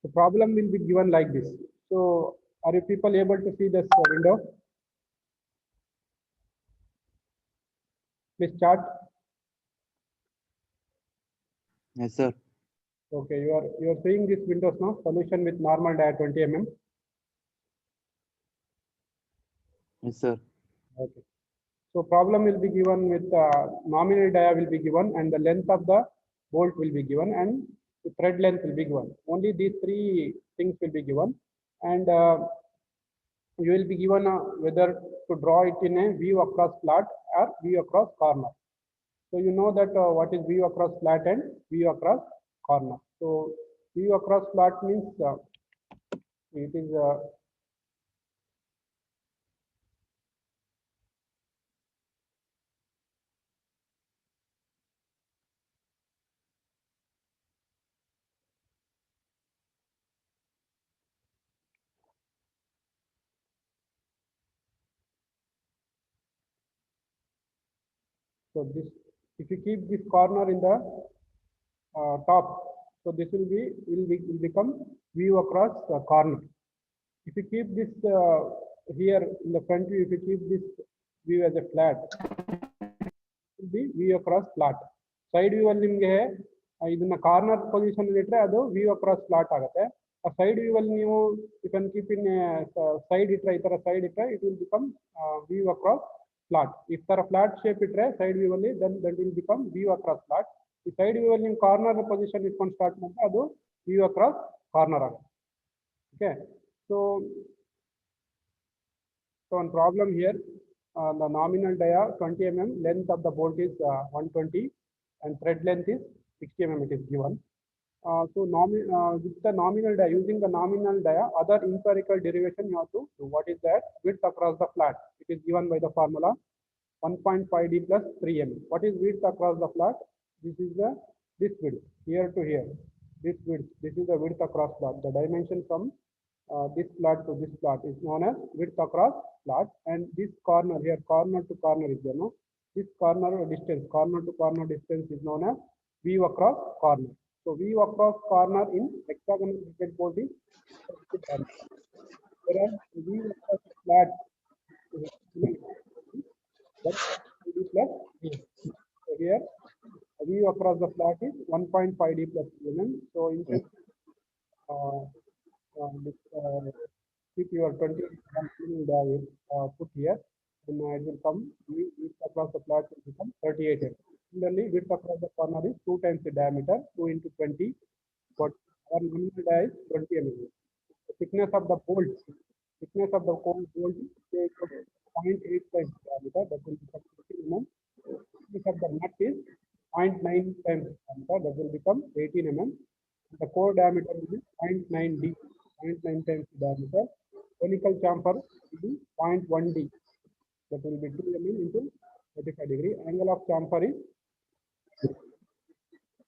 The problem will be given like this. So are you people able to see this window? Please chart. Yes, sir. Okay, you are seeing this windows now. Solution with normal dia 20 mm. Yes, sir. Okay. So problem will be given with nominal dia will be given, and the length of the bolt will be given, and the thread length will be given. Only these three things will be given, and you will be given whether to draw it in a view across flat or view across corner. So you know that what is view across flat and view across corner. So view across flat means it is so this, if you keep this corner in the top, so this will become view across corner. If you keep this here in the front view, if you keep this view as a flat, it will be view across flat. Side view ಅಲ್ಲಿ ನಿಮಗೆ ಇದನ್ನ corner position ಇಟ್ಟರೆ ಅದು view across flat ಆಗುತ್ತೆ. ಆ side view ಅಲ್ಲಿ ನೀವು you can keep in side ಇಟ್ಟರೆ, ಈ ತರ ಸೈಡ್ ಇಟ್ಟರೆ it will become view across flat. ಈ ತರ ಫ್ಲಾಟ್ ಶೇಪ್ ಇಟ್ಟರೆ ಸೈಡ್ ವ್ಯೂ ಅಲ್ಲಿ that will become view across flat. ಈ ಸೈಡ್ ವ್ಯೂ ಅಲ್ಲಿ ನೀವು ಕಾರ್ನರ್ ಪೊಸಿಷನ್ ಇಟ್ಕೊಂಡು ಸ್ಟಾರ್ಟ್ ಮಾಡಿದ್ರೆ ಅದು ವ್ಯೂ ಅಕ್ರಾಸ್ ಕಾರ್ನರ್ ಆಗುತ್ತೆ. Okay, so one problem here, the nominal dia 20 mm, length of the bolt is 120 and thread length is 60 mm it is given. So with the nominal dia, using the nominal dia, other empirical derivation you have to do. What is that? Width across the flat. It is given by the formula 1.5d plus 3 mm. What is width across the flat? This is this width here to here. This width. This is the width across flat. The dimension from this flat to this flat is known as width across flat, and this corner here, corner to corner is there, no? This corner distance, corner to corner distance is known as view across corner. So view across corner in hexagonal rigid bolt is, whereas view across flat is plus 3. So here view across the flat is 1.5d plus 3 mm. So in case keep your 20 put here, then it will come width across the flat will become 38 mm. Similarly, width across the corner is 2 times the diameter, 2 into 20, but our nominal dia is 20 mm. The thickness of the bolt is say equal to 0.8 times diameter, that will become 15 mm. Thickness of the nut is 0.9 times diameter, that will become 18 mm. The core diameter will be 0.9d, 0.9 times the diameter. Conical chamfer will be 0.1d, that will be 2 mm into 35 degree. Angle of chamfer is,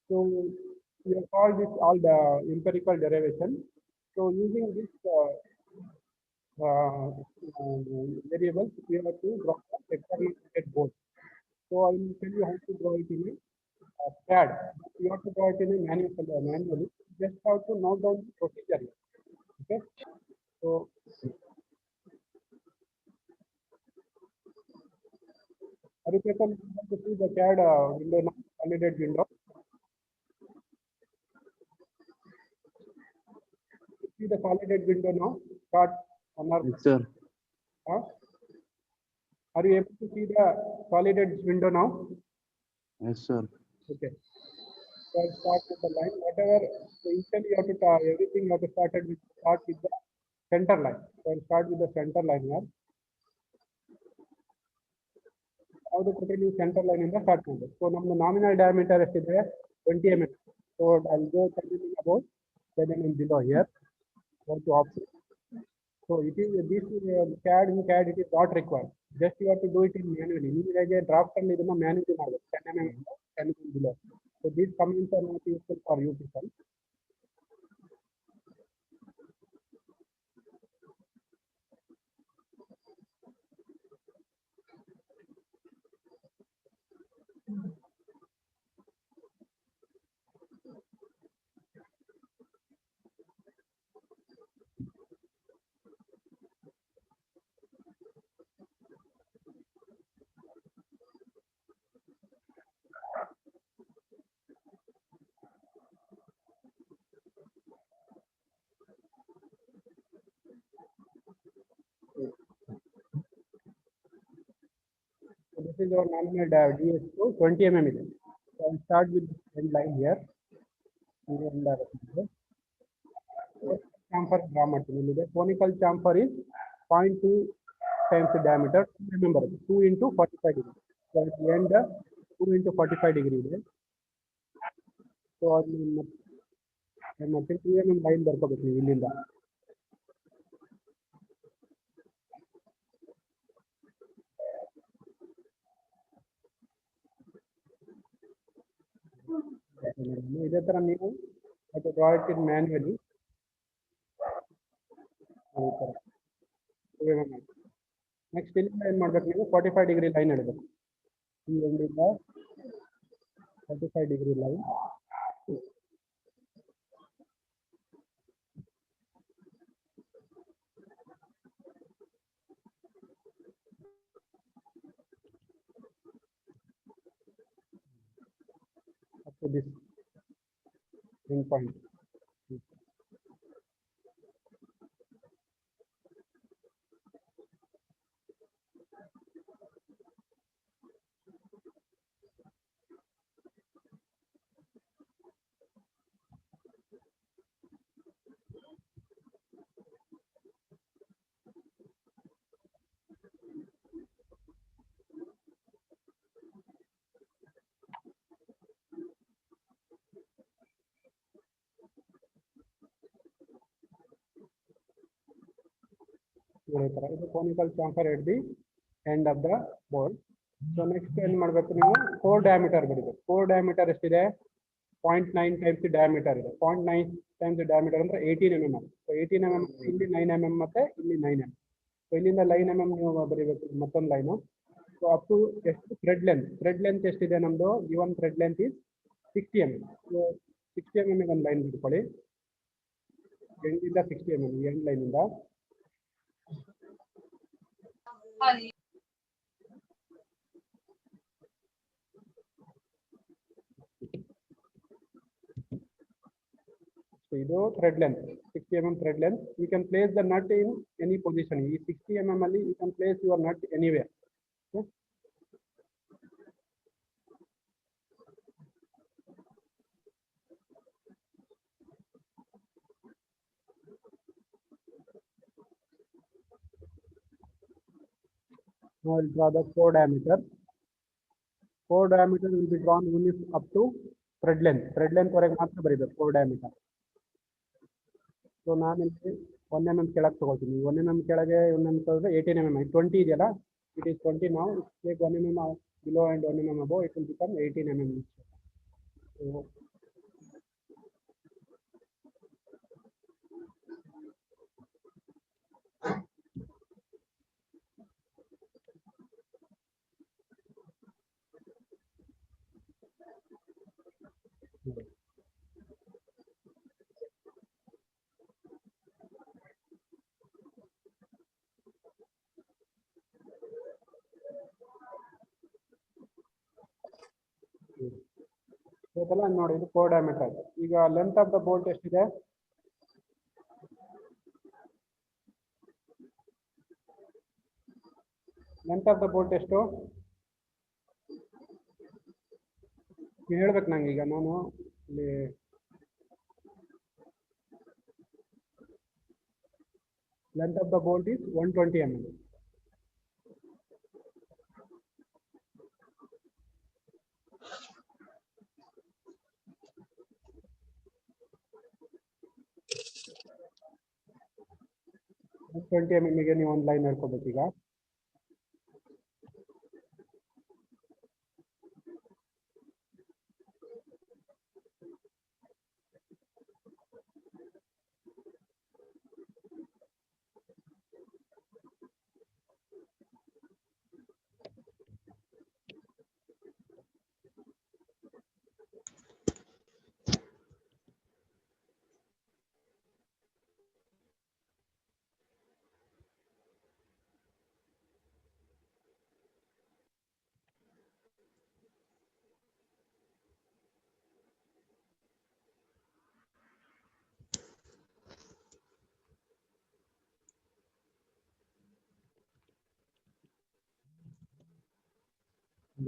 so we have called this all the empirical derivation. So using this variables, we have to draw the hexagonal rigid bolt. So I will tell you how to draw it in a CAD. You have to draw it in a manually. Just have to note down the procedure. Okay. So are you people able to see the CAD window now, validated window? See the validated window now. Start on our. Yes, sir. Are you able to see the validated window now? Yes, sir. Okay. So I'll start with the line. Whatever, so initially you have to everything you have to start with the center line. So I'll start with the center line here. How to put a new center line in the start number. So now the nominal diameter is 20 mm. So I'll go something about 7 mm below here. Go to option. So it is this CAD in CAD it is not required. Just you have to do it in manually. You like a draft and manually 10 mm 10 mm below. So these comments are not useful for you people. This is our nominal dia ds to 20 mm ಇದೆ. So I'll start with this end line here. Chamfer draw ಮಾಡ್ತೀನಿ. ಇಲ್ಲಿದೆ conical chamfer is 0.2 times the diameter. Remember 2 into 45 degree. So at the end 2 into 45 degree ಇದೆ. So ಮತ್ತೆ 2 mm line ಬರ್ಕೋಬೇಕು ನೀವು ಇಲ್ಲಿಂದ. ಇದೇ ತರ ನೀವು draw it in manually. Next ಇಲ್ಲಿಂದ ಏನು ಮಾಡ್ಬೇಕು ನೀವು 45 ಡಿಗ್ರಿ ಲೈನ್ ಇಡಬೇಕು. ಈ ಎಂಡಿಂದ 45 degree line. up to this end point. ಇದು conical chamfer at the end of the board. So next ಏನು ಮಾಡಬೇಕು ನೀವು core diameter ಬರೀಬೇಕು. core diameter ಎಷ್ಟಿದೆ 0.9 times the diameter ಇದೆ. 0.9 times the diameter ಅಂದ್ರೆ 18 mm. So 18 mm ಇಲ್ಲಿ 9 mm ಮತ್ತೆ ಇಲ್ಲಿ 9 mm. So ಇಲ್ಲಿಂದ 9 mm ನೀವು ಬರೀಬೇಕು ಮತ್ತೊಂದು ಲೈನ್. ಸೊ ಅಪ್ ಟು ಎಷ್ಟು ಥ್ರೆಡ್ ಲೆಂತ್ ಎಷ್ಟಿದೆ ನಮ್ದು given thread length is 60 mm. So 60 mm ಒಂದು ಲೈನ್ ಬಿಟ್ಕೊಳ್ಳಿ. ಎಂಡಿಂದ 60 mm ಎಂಡ್ ಲೈನ್ ಇಂದ So ಇದು thread length 60 mm thread length. You can place the nut in any position. ಈ 60 mm ಅಲ್ಲಿ you can place your nut anywhere. Now I'll draw the core diameter. Core diameter will be drawn only up to thread length. Thread length ವರೆಗೆ ಮಾತ್ರ ಬರೀಬೇಕು core diameter. So ನಾನು ಇಲ್ಲಿ 1 mm ಕೆಳಗೆ ತಗೊಳ್ತೀನಿ. 1 mm ಕೆಳಗೆ 1 mm ತಗೊಂಡ್ರೆ 18 mm. 20 ಇದೆಯಲ್ಲ, it is 20 now. Take 1 mm below and 1 mm above, it will become 18 mm. So ಇದೆಲ್ಲ ನೋಡಿ, ಇದು core diameter. ಈಗ ಲೆಂತ್ ಆಫ್ ದ ಬೋಲ್ಟ್ ಎಷ್ಟಿದೆ? ಲೆಂತ್ ಆಫ್ ದ ಬೋಲ್ಟ್ ಎಷ್ಟು ನೀವು ಹೇಳ್ಬೇಕು ನಂಗೆ. ಈಗ ನಾನು ಇಲ್ಲಿ length of the bolt is 120 mm. ಗೆ ನೀವು ಒಂದು ಲೈನ್ ಹೇಳ್ಕೋಬೇಕು. ಈಗ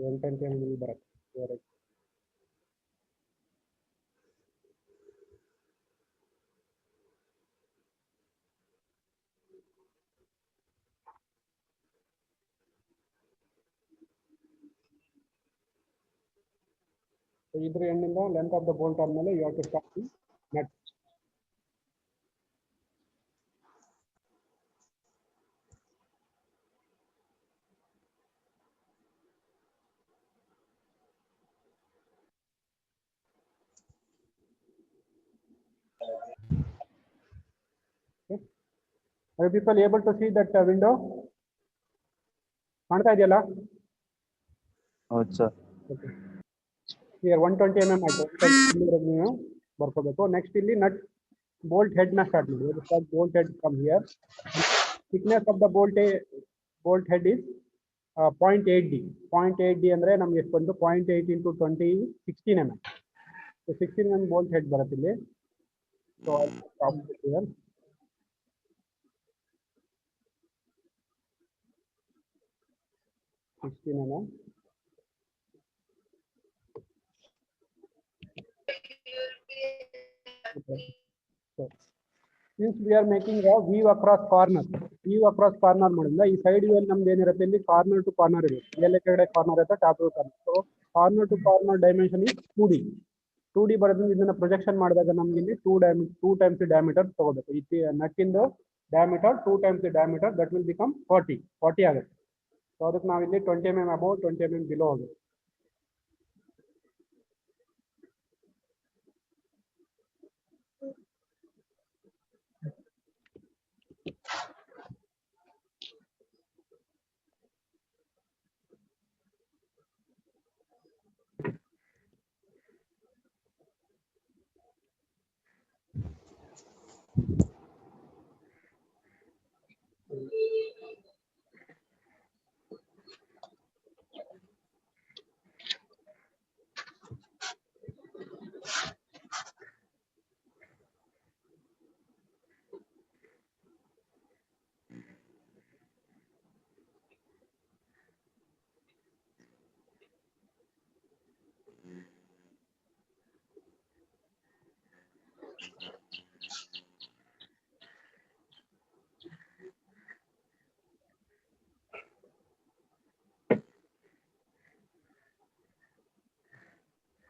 120 mm ಬರುತ್ತೆ. So ಇದ್ರ ಎಂಡಿಂದ ಲೆಂತ್ ಆಫ್ ದ ಬೋಲ್ಟ್ ಆದ್ಮೇಲೆ you have to start the nut. Okay. Are people able to see that window? ಕಾಣ್ತಾ ಇದೆಯಲ್ಲ? ಹೌದು ಸರ್. Okay. Here 120 mm ಆಯ್ತು. 120 mm ಬರ್ಕೋಬೇಕು. ನೆಕ್ಸ್ಟ್ ಇಲ್ಲಿ ನಟ್ ಬೋಲ್ಟ್ ಹೆಡ್ ನ ಸ್ಟಾರ್ಟ್ ಮಾಡಿ. Start bolt head from here. Thickness of the bolt head is 0.8D. 0.8D ಅಂದ್ರೆ ನಮ್ಗೆ ಎಷ್ಟು ಬಂತು 0.8 into 20 16 mm. So 16 mm bolt head ಬರುತ್ತೆ ಇಲ್ಲಿ. So I'll stop it here. Okay. So since we are making a weave across corner ಮಾಡಿದ್ರೆ ಈ side view ಅಲ್ಲಿ ನಮ್ದು ಏನಿರುತ್ತೆ ಇಲ್ಲಿ ಕಾರ್ನರ್ ಟು ಕಾರ್ನರ್ ಇರುತ್ತೆ. ಎಲ್ಲ ಕಡೆ ಕಾರ್ನರ್ ಇರುತ್ತೆ, top to corner. So corner to corner dimension is 2D ಬರೋದ್ರಿಂದ ಇದನ್ನ ಪ್ರೊಜೆಕ್ಷನ್ ಮಾಡಿದಾಗ ನಮ್ಗೆ ಇಲ್ಲಿ 2 times ಡಯಾಮೀಟರ್ ತಗೋಬೇಕು. ಈ ನಟ್ಟಿಂದು diameter 2 times diameter, that will become 40 ಆಗುತ್ತೆ. ಸೊ ಅದಕ್ಕೆ ನಾವು ಇಲ್ಲಿ 20 mm ಅಬೌವ್ 20 mm ಬಿಲೋ ಹೋಗುತ್ತೆ.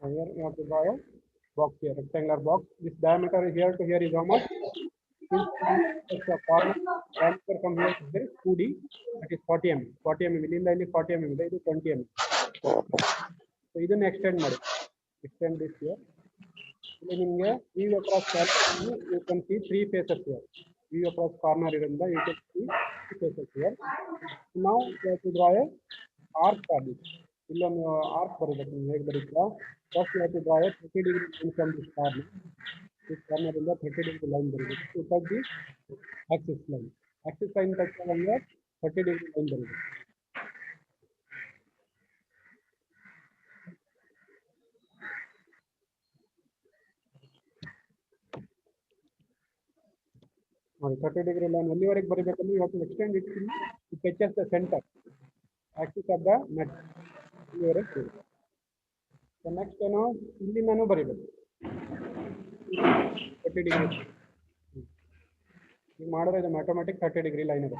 Here you have to draw a box here, rectangular box. This diameter is here to here is how much? Since the corner diameter from here to here is 2D, that is 40 mm. 40 mm ಇಲ್ಲಿಂದ ಇಲ್ಲಿ 40 mm ಇದೆ, ಇದು 20 mm. So ಇದನ್ನ extend ಮಾಡಿ. Extend this here. ಇಲ್ಲಿ ನಿಮಗೆ weave across corner, you can see 3 faces here. Weave across corner ಇರೋದ್ರಿಂದ you can see 3 faces here. Now you have to draw a arc for this. ಇಲ್ಲೊಂದು arc ಬರಬೇಕು. ನೀವು ಹೇಗೆ ಬರೀತೀರಾ? First you have to draw a 30 degree line from this corner. This corner ಇಂದ 30 degree line ಬರಬೇಕು. To touch the axis line. Axis line touch ಆದಂಗೆ 30 degree line ಬರಬೇಕು. ನೋಡಿ 30 degree line ಎಲ್ಲಿವರೆಗೆ ಬರಬೇಕಂದ್ರೆ you have to extend it to touches the center axis of the nut. ಇಲ್ಲಿವರೆಗೆ ಬರಬೇಕು. So next ಏನು ಇಲ್ಲಿಂದನೂ ಬರೀಬೇಕು 30 degree. ಈಗ ಮಾಡಿದ್ರೆ ಇದು ಆಟೋಮೆಟಿಕ್ 30 degree ಲೈನ್ ಇದೆ,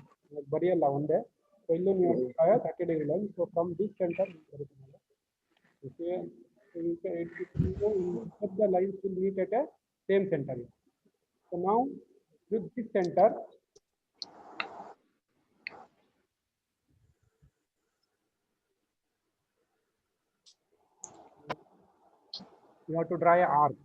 ಬರೆಯಲ್ಲ ಒಂದೇ. ಸೊ ಇಲ್ಲೂ ನೀವು 30 degree line. So from this centre ಬರುತ್ತೆ. Okay, the lines will meet at a same center. So now with this center, you have to draw a arc.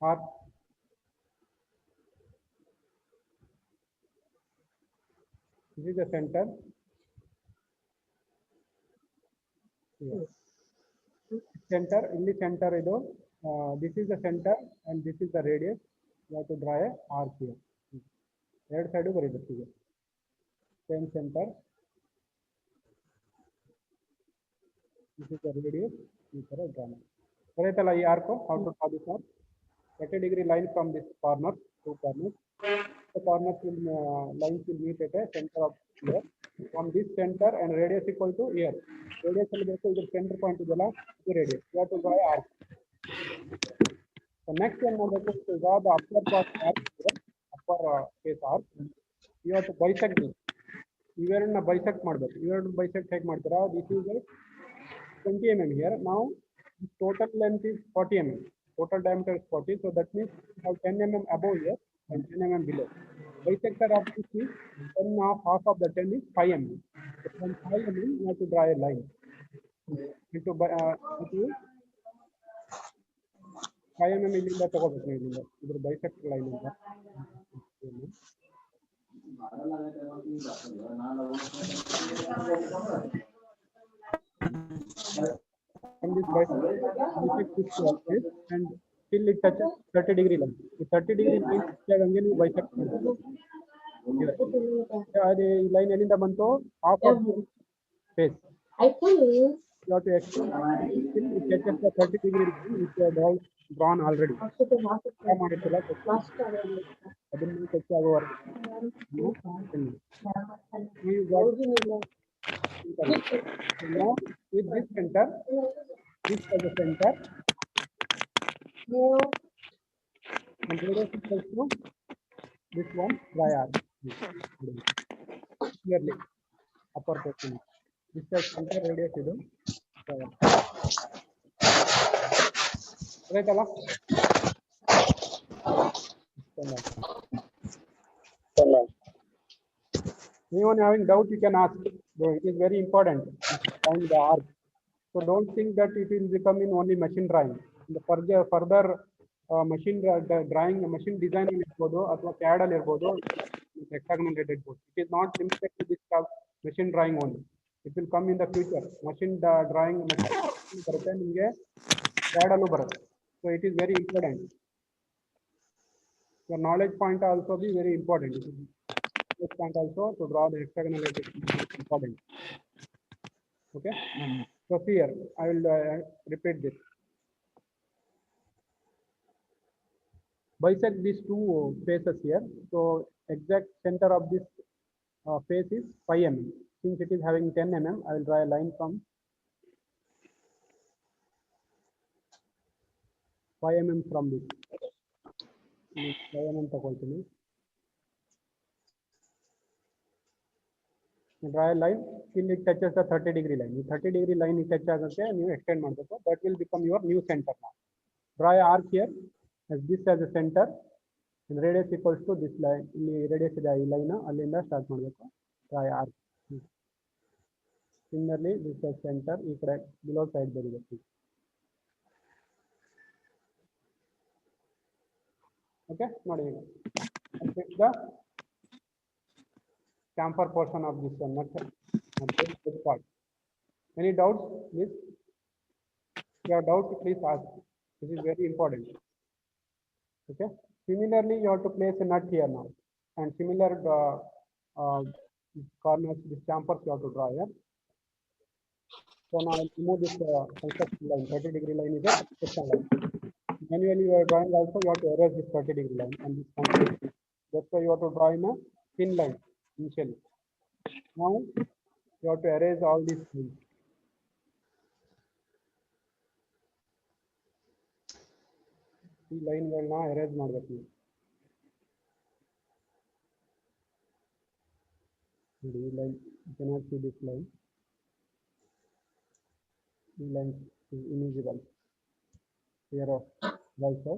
Arc. This is the center. Here. Center, ಇಲ್ಲಿ center ಇದು. This is the center and this is the radius. You have to draw a arc here. ಎರಡು side ಬರೀಬೇಕು ಈಗ. Same center. This is the radius. ಈ ತರ draw ಮಾಡಿ. ಬರೀತಲ್ಲ ಈ arc. How to draw this arc? 30-degree line from this corner, two corners. The corners will lines will meet at a center of here. From this center and radius equal to here. Radius will be the center point is the radius. You have to draw arc. So next one is draw the upper part arc here, upper face arc. You have to bisect this. ಇವೆರಡನ್ನ bisect ಮಾಡಬೇಕು. ಇವೆರಡನ್ನ bisect ಹೇಗೆ ಮಾಡ್ತೀರಾ? This is a 20 mm here. Now total length is 40 mm. Total diameter is 40. So that means you have 10 mm above here and 10 mm below. Bisector of this is 10 of half of the 10 is 5 mm. So from 5 mm you have to draw a line into 5 mm ಇಲ್ಲಿಂದ ತಗೋಬೇಕು ಇಲ್ಲಿಂದ ಇದ್ರ bisector line ಇಂದ from this bisect this surface and till it touches 30-degree line. The 30-degree line ಹಂಗೆ ನೀವು bisect ಮಾಡಬೇಕು. ಅದೇ ಈ ಲೈನ್ ಎಲ್ಲಿಂದ ಬಂತು? half of the face. You have to extend till it touches the 30-degree line which you have drawn already. ಮಾಡಿರ್ತಿಲ್ಲ ಅದನ್ನು touch ಆಗುವವರೆಗೆ now with this center, this as a center, and radius equals to this one triad clearly upper portion. This is center radius idu right alla anyone having doubt you can ask. It is very important to find the arc. So don't think that it will become in only machine drawing. In the further machine drawing, machine design irbodu athwa CAD alli irbodu, hexagonal headed board. It is not limited to this machine drawing only. It will come in the future. Machine drawing barutte nimge CAD allu barutte. So it is very important. Your knowledge point also be very important. This point also to draw the hexagonal headed is important. Okay. So here I will repeat this. Bisect these two faces here. So exact center of this face is 5 mm. Since it is having 10 mm, I will draw a line from 5 mm from this. 5 mm ತಗೊಳ್ತೀನಿ. Draw a line till it touches the 30-degree line. The 30-degree line it touch ಆಗುತ್ತೆ ನೀವು extend ಮಾಡಬೇಕು. That will become your new center now. Draw a arc here as this as a center and radius equals to this line. ಇಲ್ಲಿ radius ಇದೆ ಈ line ಅಲ್ಲಿಂದ start ಮಾಡಬೇಕು. Draw a arc. Similarly this as center ಈ ಕಡೆ below side ಬರಬೇಕು. Okay ನೋಡಿ ಈಗ. Fix the chamfer portion of this one, this part. Any doubts, please? If you have doubts, please ask. This is very important. Okay. Similarly, you have to place a nut here now, and similar corners, this chamfers you have to draw here. So now I will remove this construction line. 30-degree line is a construction line. Manually, you are drawing also. You have to erase this 30-degree line and this construction. That's why you have to draw in a thin line initially. Now you have to erase all these things. ಈ ಲೈನ್ಗಳನ್ನ erase ಮಾಡಬೇಕು ನೀವು. ನೋಡಿ ಈ line you cannot see this line. ಈ line is invisible. Here also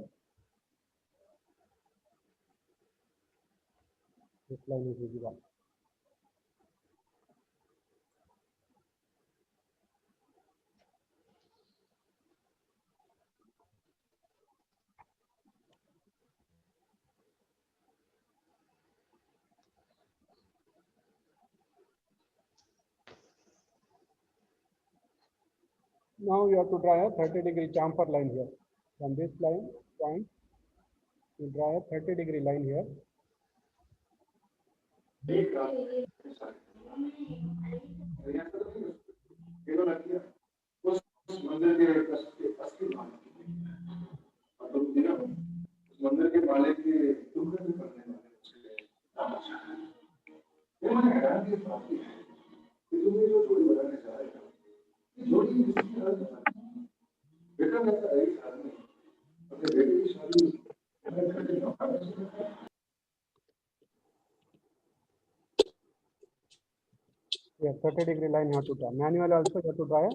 this line is visible. Now you have to draw a 30-degree chamfer line here. From this line point, you draw a 30-degree line here. Yeah, 30-degree line you have to draw. Manual also you have to draw a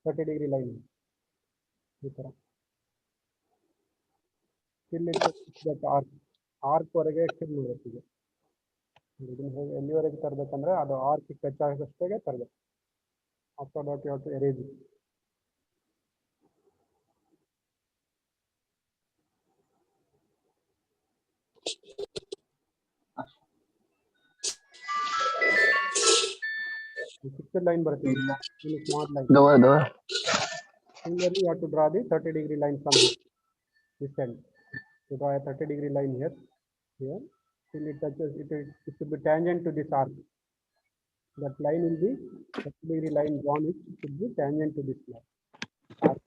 30-degree line. Till it that arc ವರೆಗೆ extend ಮಾಡಬೇಕು. ಇದನ್ನ ಹೇಗೆ ಎಲ್ಲಿವರೆಗೆ ತರಬೇಕಂದ್ರೆ ಅದು arc touch ಆಗಷ್ಟೇ ತರಬೇಕು. After that you have to erase it. Fixed line ಬರುತ್ತೆ. Smart line. Similarly, you have to draw the 30-degree line from this end. To draw a 30-degree line here, till it touches, it should be tangent to this arc. That line will be 30-degree line drawn, it should be tangent to this line. Arc.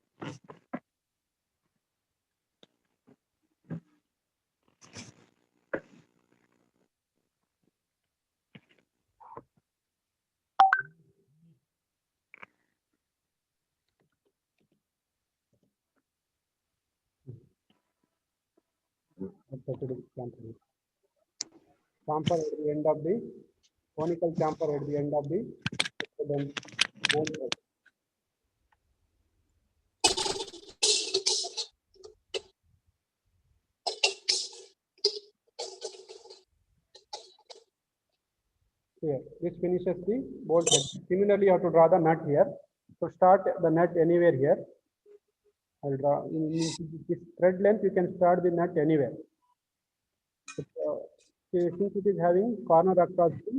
Chamfer at the end of the conical chamfer at the end of the bolt head. Here, this finishes the bolt head. Similarly, you have to draw the nut here. So start the nut anywhere here. I'll draw this thread length. You can start the nut anywhere. Since it is having corner across the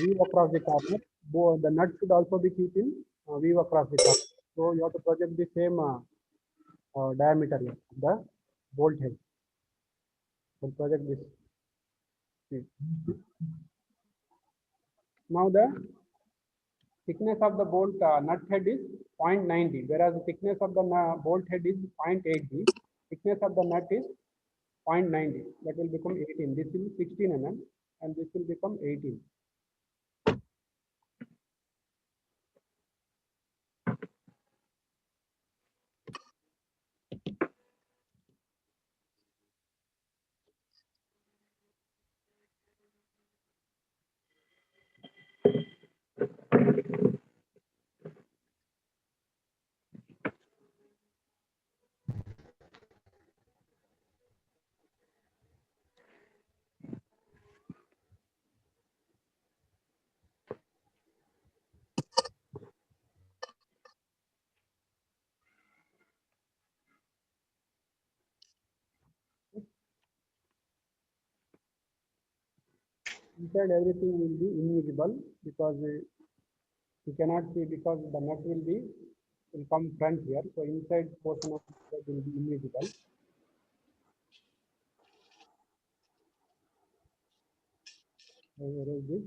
weave across the corner, the nut should also be keeping weave across the corner. So you have to project the same diameter here, the bolt head. So project this. Now the thickness of the bolt nut head is 0.90, whereas the thickness of the bolt head is 0.80. Thickness of the nut is 0.90. That will become 18. This will be 16 mm, and this will become 18. Inside everything will be invisible because you cannot see, because the nut will come front here. So inside portion of it will be invisible. Where is this?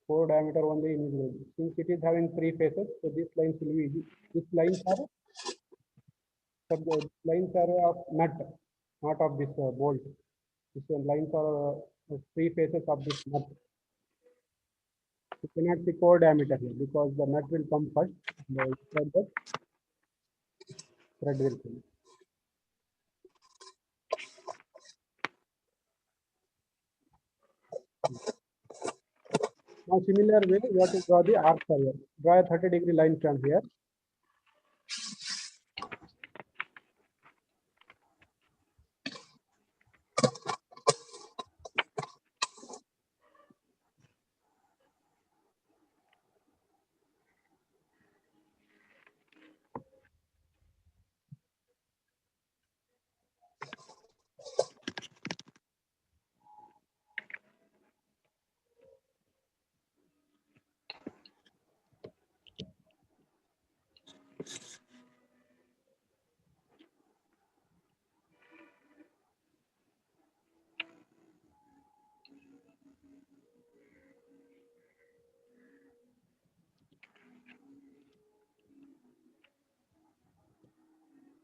Core diameter only invisible. Since it is having three faces, so these lines will be these lines are of nut, not of this bolt. These lines are three faces of this nut. You cannot see core diameter here because the nut will come first. The thread will come. Now, similar way, you have to draw the arc here. Draw a 30-degree line from here.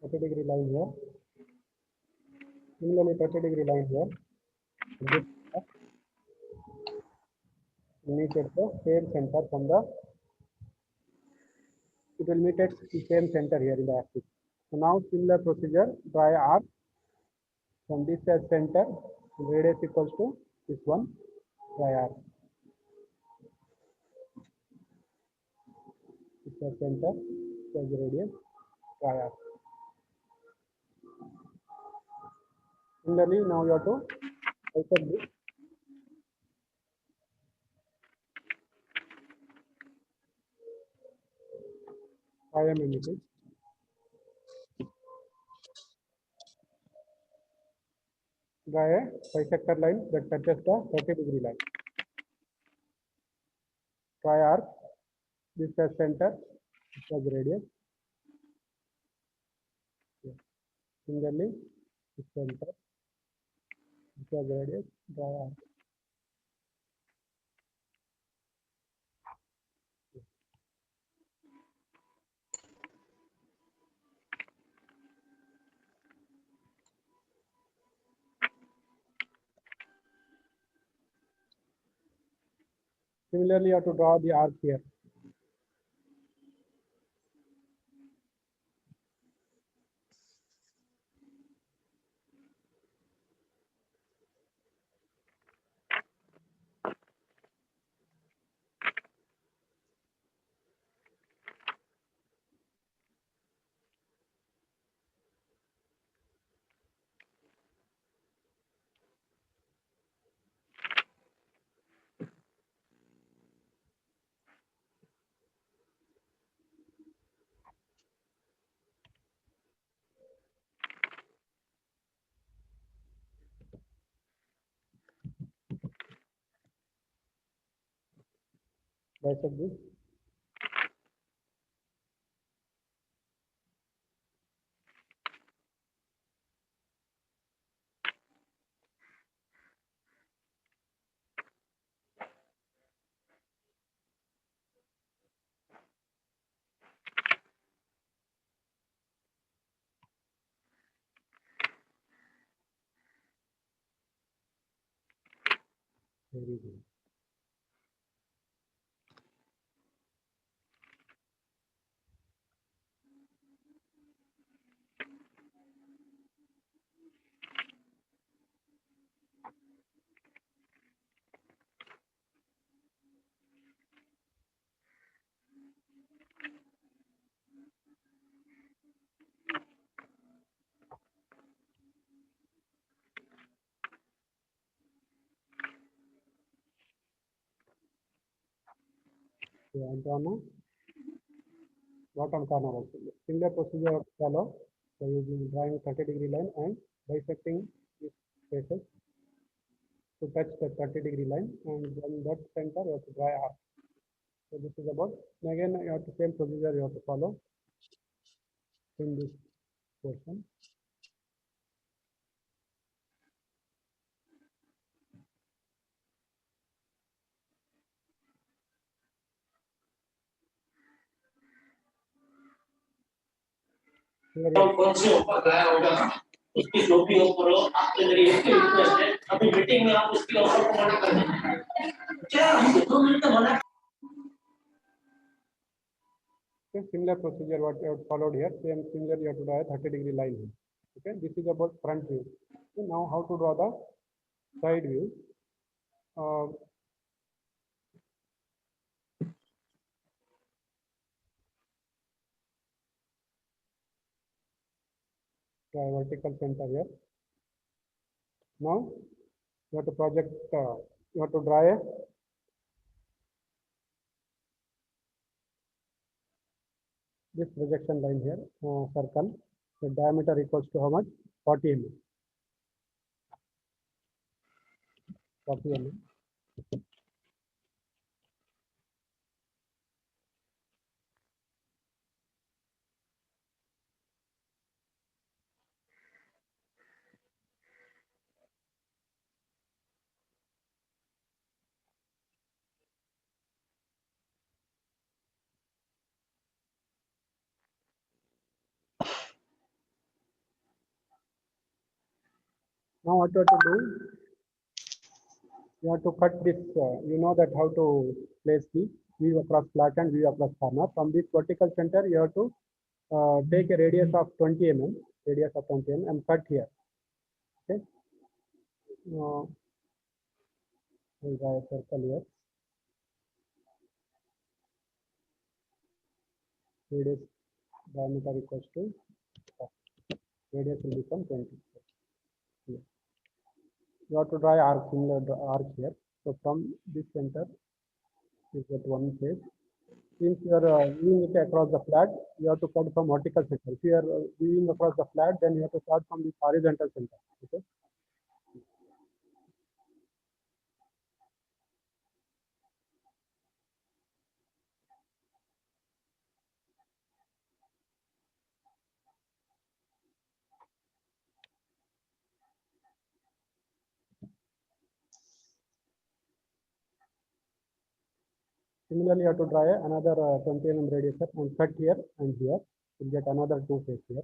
Thirty-degree line here. Similarly, 30-degree line here. meet at the same center from the, it will meet at the same center here in the axis. So now similar procedure, draw a arc from this as center, radius equals to this one, draw arc. This is center, this is radius, draw arc. Similarly, now you have to bisect this. 5 mm it is. Draw a bisector line that touches the 30-degree line. Draw arc, this as center, this as radius. Similarly, this center, this as radius, draw arc. Similarly, you have to draw the arc here. Bisect this. Very good. So, I draw now bottom corner also. Similar procedure of follow by using drawing 30-degree line and bisecting these spaces to touch the 30-degree line, and from that center you have to draw arc. So this is about, again you have the same procedure you have to follow in this portion. Here कौन से ऊपर गया होगा उसकी shopping ऊपर हो आपके अंदर ये रिक्वेस्ट है अभी मीटिंग में आप उसके ऑफर को मना कर दें क्या हम 2 मिनट का मना okay, similar procedure what you have followed here, same similar you have to draw a 30-degree line here. Okay, this is about front view. Okay, now how to draw the side view. Draw a vertical center here. Now you have to project, you have to draw a this projection line here, circle. The diameter equals to how much? 40 mm. 40 mm. Now what you have to do? You have to cut this, you know that how to place the view across flat and view across corner. From this vertical center, you have to take a radius of 20 mm, and cut here. Okay. We'll draw a circle here. Radius diameter equals to radius will become 20. Here. You have to draw arc, similar arc here. So from this center, you get one place. Since you are viewing it across the flat, you have to cut from vertical center. If you are viewing across the flat, then you have to start from the horizontal center. Okay. Similarly, you have to draw another 20 mm radius and cut here and here. You'll get another two face here.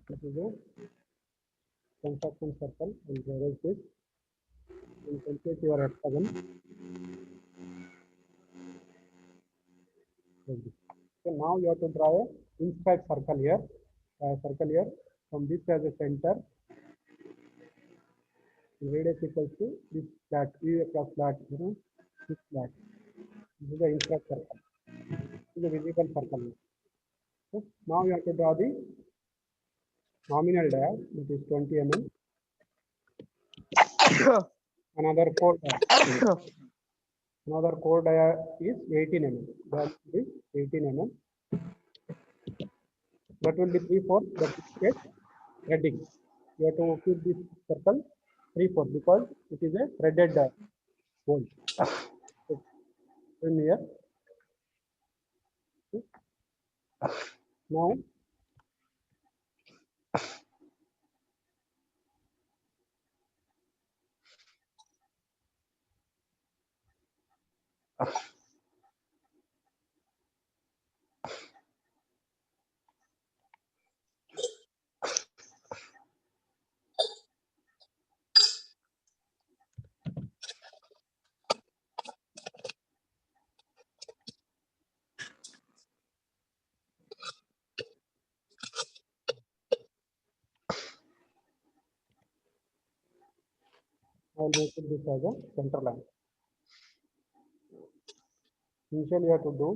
This is a construction circle. And erase this. You complete your hexagon. So now you have to draw a inscribed circle here. From this as a center. Radius equals to this flat, view across flat, this flat. This is the inscribed circle. This is a visible circle. So now you have to draw the nominal dia, that is 20 mm. Another core dia. Another core dia is 18 mm. That is 18 mm. That will be 3/4. That is get threading. You have to keep this circle 3/4 because it is a threaded hole. So, in here. Now I will make this as a center line. Initially, you have to do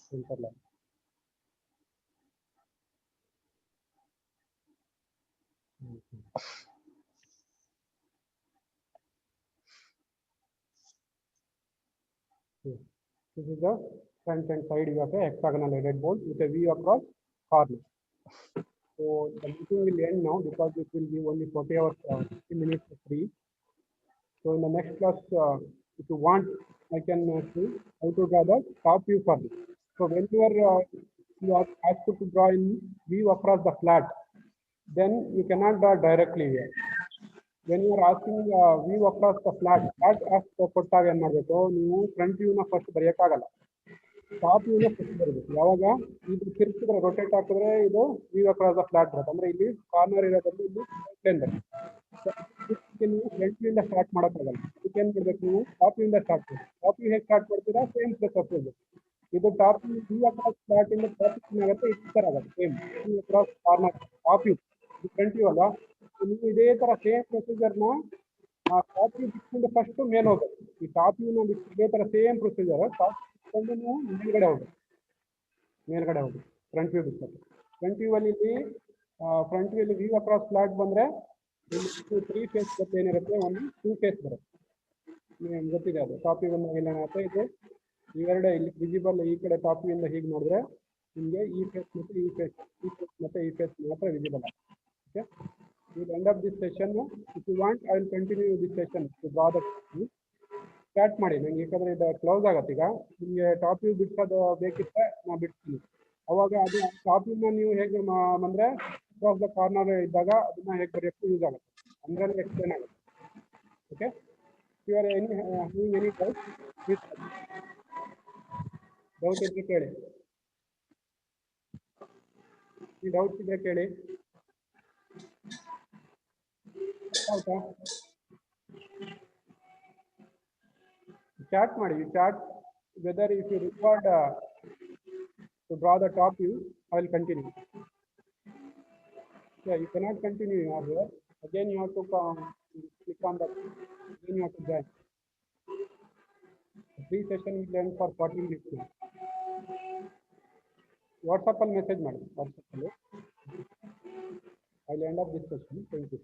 center line. This is the front and side view of a hexagonal headed bolt with a view across corner. So the meeting will end now because it will give only 40 hours, 50 minutes free. So in the next class, if you want, I can see how to draw the top view for this. So when you are asked to draw in view across the flat, then you cannot draw directly here. When you are asking view across the flat ಕೊಟ್ಟಾಗ ಏನು ಮಾಡಬೇಕು, ನೀವು front ವ್ಯೂನ first ಬರೆಯೋಕ್ಕಾಗಲ್ಲ, top ವ್ಯೂನ first ಬರಬೇಕು. ಯಾವಾಗ ಇದು ತಿರ್ಗಿಸಿದ್ರೆ rotate ಹಾಕಿದ್ರೆ ಇದು view across the flat ಬರುತ್ತೆ. ಅಂದ್ರೆ ಇಲ್ಲಿ ಕಾರ್ನರ್ ಇರೋದ್ರಲ್ಲಿ ಇಲ್ಲಿ ಪ್ಲೇನ್ ಬರುತ್ತೆ. ನೀವು ಫ್ರಂಟ್ ವ್ಯೂಯಿಂದ ಸ್ಟಾರ್ಟ್ ಮಾಡೋಕ್ಕಾಗಲ್ಲ. ಇದಕ್ಕೆ ಏನು ಮಾಡಬೇಕು, ನೀವು ಟಾಪ್ ವ್ಯೂಯಿಂದ ಸ್ಟಾರ್ಟ್ ಮಾಡಿ. ಟಾಪ್ ವ್ಯೂ ಹೇಗೆ ಸ್ಟಾರ್ಟ್ ಮಾಡ್ತೀರಾ, ಸೇಮ್ ಪ್ರೊಸೆಸ್. ಇದು ಟಾಪ್ ವ್ಯೂ ಅಕ್ರಾಸ್ ಫ್ಲಾಟ್ ಇಂದ ಟಾಪ್ ಏನಾಗುತ್ತೆ, ಈ ಥರ ಆಗುತ್ತೆ same view across corner top view. ಇದು ಫ್ರಂಟ್ ವ್ಯೂ ಅಲ್ಲ, ನೀವು ಇದೇ ಥರ ಸೇಮ್ ಪ್ರೊಸೀಜರ್ನ ಟಾಪ್ ವ್ಯೂ ಬಿಟ್ಕೊಂಡು ಫಸ್ಟ್ ಮೇಲೆ ಹೋಗ್ಬೇಕು. ಈ ಟಾಪ್ ವ್ಯೂನ ಬಿಟ್ಟು ಇದೇ ಥರ ಸೇಮ್ ಪ್ರೊಸೀಜರ್ ಟಾಪ್ ಬಿಟ್ಕೊಂಡು ನೀವು ಮೇಲ್ಗಡೆ ಹೋಗ್ಬೇಕು ಫ್ರಂಟ್ ವ್ಯೂ ಬಿಟ್ಕೊಂಡು. ಫ್ರಂಟ್ ವ್ಯೂ ಅಲ್ಲಿ ಫ್ರಂಟ್ ವ್ಯೂ ಅಲ್ಲಿ ವ್ಯೂ ಅಕ್ರಾಸ್ ಫ್ಲಾಟ್ ಬಂದರೆ ಇಲ್ಲಿ 3 ಫೇಸ್ ಬರುತ್ತೆ, ಏನಿರುತ್ತೆ ಒಂದು 2 ಫೇಸ್ ಬರುತ್ತೆ. ನಿಮ್ಗೆ ಗೊತ್ತಿದೆ ಅದು ಟಾಪ್ ವ್ಯೂ ಬಂದಾಗ ಏನಾಗುತ್ತೆ, ಇದು ಇವೆರಡೆ ಇಲ್ಲಿ ವಿಸಿಬಲ್. ಈ ಕಡೆ ಟಾಪ್ ವ್ಯೂ ಇಂದ ಹೀಗೆ ನೋಡಿದ್ರೆ ನಿಮಗೆ ಈ ಫೇಸ್ ಮತ್ತು ಈ ಫೇಸ್ ಮತ್ತು ಈ ಫೇಸ್ ಮಾತ್ರ ವಿಸಿಬಲ್ ಆಗುತ್ತೆ. Okay. we'll end up this session. If you want, I will continue this session to draw the start ಮಾಡಿ. ನಂಗೆ ಯಾಕಂದ್ರೆ ಇದು ಕ್ಲೋಸ್ ಆಗತ್ತೆ. ಈಗ ನಿಮಗೆ ಟಾಪಿಕ್ ಬಿಡ್ಸೋದು ಬೇಕಿತ್ತೆ, ನಾನು ಬಿಡ್ತೀನಿ. ಅವಾಗ ಅದು ಟಾಪಿಕ್ನ ನೀವು ಹೇಗೆ ಅಂದರೆ ಕ್ರಾಸ್ ದ ಕಾರ್ನರ್ ಇದ್ದಾಗ ಅದನ್ನ ಹೇಗೆ ಬರೆಯೋಕ್ಕೂ ಯೂಸ್ ಆಗುತ್ತೆ, ಅಂದರೆ ಎಕ್ಸ್ಪ್ಲೇನ್ ಆಗುತ್ತೆ. ಓಕೆ, ಯುವರ್ ಎನಿ ಡೌಟ್ ಇದ್ರೆ ಕೇಳಿ. ಈ ಡೌಟ್ಸ್ ಇದ್ರೆ ಕೇಳಿ. ಹೌದಾ, chat ಮಾಡಿ. You chat whether if you record to draw the top view, I will continue. Yeah, you cannot continue here. Again you have to click on that. Then you have to join. The free session will end for 40 minutes. WhatsApp ಅಲ್ಲಿ message ಮಾಡಿ. WhatsApp ಅಲ್ಲಿ I will end up this session. Thank you.